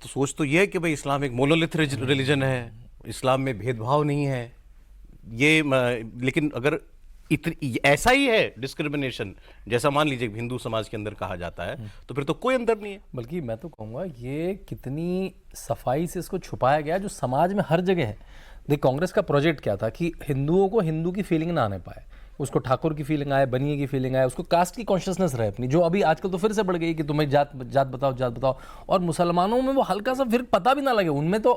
तो सोच तो ये है कि भाई इस्लाम एक मोनोलिथ रिलीजन है, इस्लाम में भेदभाव नहीं है, लेकिन अगर ऐसा ही है डिस्क्रिमिनेशन जैसा मान लीजिए हिंदू समाज के अंदर कहा जाता है, तो फिर तो कोई अंतर नहीं है। बल्कि मैं तो कहूँगा ये कितनी सफाई से इसको छुपाया गया जो समाज में हर जगह है। देख, कांग्रेस का प्रोजेक्ट क्या था कि हिंदुओं को हिंदू की फीलिंग ना आने पाए, उसको ठाकुर की फीलिंग आए, बनिए की फीलिंग आए, उसको कास्ट की कॉन्शियसनेस रहे अपनी, जो अभी आजकल तो फिर से बढ़ गई कि तुम्हें जात जात बताओ, जात बताओ। और मुसलमानों में वो हल्का सा फिर पता भी ना लगे, उनमें तो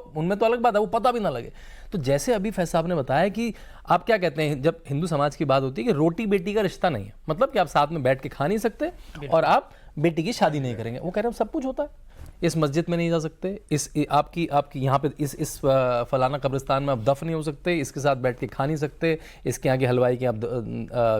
अलग बात है, वो पता भी ना लगे। तो जैसे अभी फैज साहब ने बताया कि आप क्या कहते हैं, जब हिंदू समाज की बात होती है कि रोटी बेटी का रिश्ता नहीं है, मतलब कि आप साथ में बैठ के खा नहीं सकते और आप बेटी की शादी नहीं करेंगे। वो कह रहे हैं सब कुछ होता है, इस मस्जिद में नहीं जा सकते, इस आपकी यहाँ पे इस फलाना कब्रिस्तान में आप दफ नहीं हो सकते, इसके साथ बैठ के खा नहीं सकते, इसके यहाँ की हलवाई की आप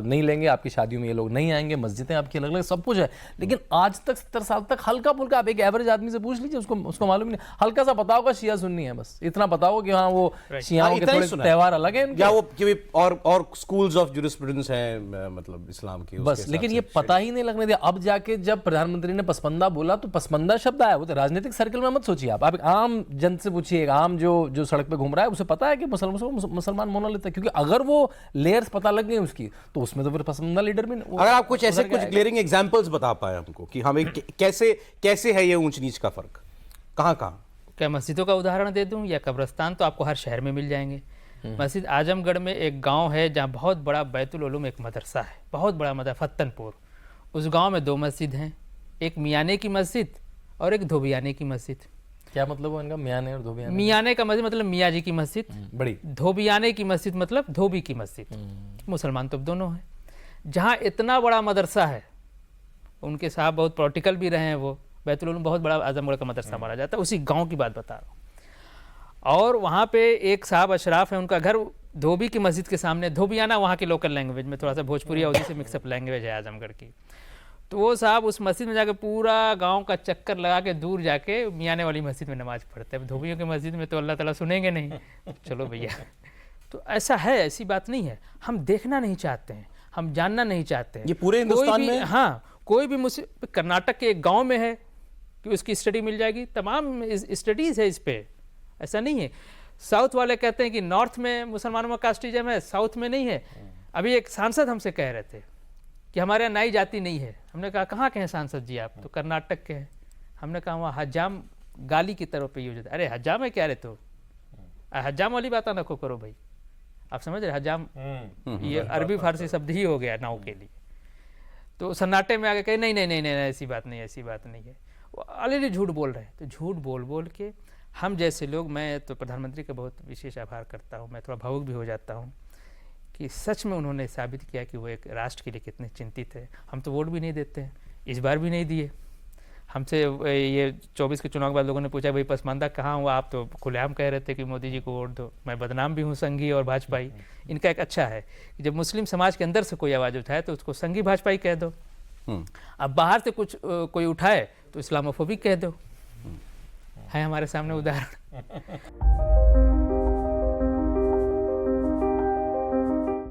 नहीं लेंगे, आपकी शादियों में ये लोग नहीं आएंगे, मस्जिदें आपकी अलग अलग, सब कुछ है। लेकिन आज तक 70 साल तक हल्का फुल्का आप एक एवरेज आदमी से पूछ लीजिए, उसको मालूम नहीं, हल्का सा पता होगा शिया सुन्नी है, बस इतना पता होगा कि हाँ वो शियाओं के थोड़े त्यौहार अलग है या वो कि और स्कूल्स ऑफ ज्यूरिस्प्रूडेंस हैं मतलब इस्लाम की, बस। लेकिन ये पता ही नहीं लगने दिया। अब जाके जब प्रधानमंत्री ने पसमंदा बोला तो पसमंदा शब्द आया, तो राजनीतिक सर्कल में मत सोचिए आप एक आम जन से पूछिए, आम जो सड़क पे घूम रहा है उसे पता है कि मुसलमान मोनोलिथ है, क्योंकि अगर वो लेयर्स पता लग गई उसकी तो उसमें तो फिर पसंदीदा लीडर भी। अगर आप कुछ ऐसे कुछ ग्लेयरिंग एग्जांपल्स बता पाए हमको कि हमें कैसे है ये ऊंच नीच का फर्क, कहाँ क्या मस्जिदों का उदाहरण दे दूं या कब्रिस्तान तो आपको हर शहर में मिल जाएंगे। मस्जिद आजमगढ़ में एक गांव है जहां बहुत बड़ा बैतुल उलूम एक मदरसा है, बहुत बड़ा मदरसा फत्तनपुर। उस गांव में 2 मस्जिद हैं, एक मियाने की मस्जिद और एक धोबियाने की मस्जिद। क्या मतलब है इनका, मियाने और धोबियाने? मियाने का मस्जिद मतलब मियाँ जी की मस्जिद, बड़ी। धोबियाने की मस्जिद मतलब धोबी की मस्जिद। मुसलमान तो दोनों हैं। जहाँ इतना बड़ा मदरसा है, उनके साहब बहुत पॉलिटिकल भी रहे हैं, वो बैतुल उलूम बहुत बड़ा आजमगढ़ का मदरसा माना जाता है, उसी गांव की बात बता रहा हूँ। और वहाँ पे एक साहब अशराफ है, उनका घर धोबी की मस्जिद के सामने। धोबियाना वहाँ की लोकल लैंग्वेज में, थोड़ा सा भोजपुरी अवधी से मिक्सअप लैंग्वेज है आजमगढ़ की। तो वो साहब उस मस्जिद में जाके पूरा गांव का चक्कर लगा के दूर जाके मियाने वाली मस्जिद में नमाज पढ़ते हैं। धोबियों की मस्जिद में तो अल्लाह ताला सुनेंगे नहीं, चलो भैया। तो ऐसा है, ऐसी बात नहीं है। हम देखना नहीं चाहते हैं, हम जानना नहीं चाहते हैं। ये पूरे हिंदुस्तान में? हाँ, कोई भी मुझसे कर्नाटक के एक गाँव में है कि उसकी स्टडी मिल जाएगी, तमाम स्टडीज़ है इस पर, ऐसा नहीं है। साउथ वाले कहते हैं कि नॉर्थ में मुसलमानों में कास्टिज्म है, साउथ में नहीं है। अभी एक सांसद हमसे कह रहे थे कि हमारे यहाँ नाई जाति नहीं है। हमने कहा कहाँ के हैं सांसद जी आप? तो कर्नाटक के हैं। हमने कहा वहाँ हजाम गाली की तरफ पे यूज होता है। अरे हजाम है क्या रे? तो हजाम वाली बात ना करो भाई, आप समझ रहे? हजाम ये अरबी फारसी शब्द ही हो गया नाव के लिए। तो सन्नाटे में आगे कहे नहीं नहीं नहीं नहीं ऐसी बात नहीं, ऐसी बात नहीं है। वो ऑलरेडी झूठ बोल रहे हैं। तो झूठ बोल बोल के हम जैसे लोग, मैं तो प्रधानमंत्री का बहुत विशेष आभार करता हूँ, मैं थोड़ा भावुक भी हो जाता हूँ कि सच में उन्होंने साबित किया कि वो एक राष्ट्र के लिए कितने चिंतित है। हम तो वोट भी नहीं देते हैं, इस बार भी नहीं दिए। हमसे ये 24 के चुनाव के बाद लोगों ने पूछा भाई पसमानदा कहाँ हुआ? आप तो खुलेआम कह रहे थे कि मोदी जी को वोट दो। मैं बदनाम भी हूँ संघी और भाजपाई। इनका एक अच्छा है कि जब मुस्लिम समाज के अंदर से कोई आवाज़ उठाए तो उसको संघी भाजपाई कह दो, अब बाहर से कुछ कोई उठाए तो इस्लामोफोबिक कह दो। है हमारे सामने उदाहरण।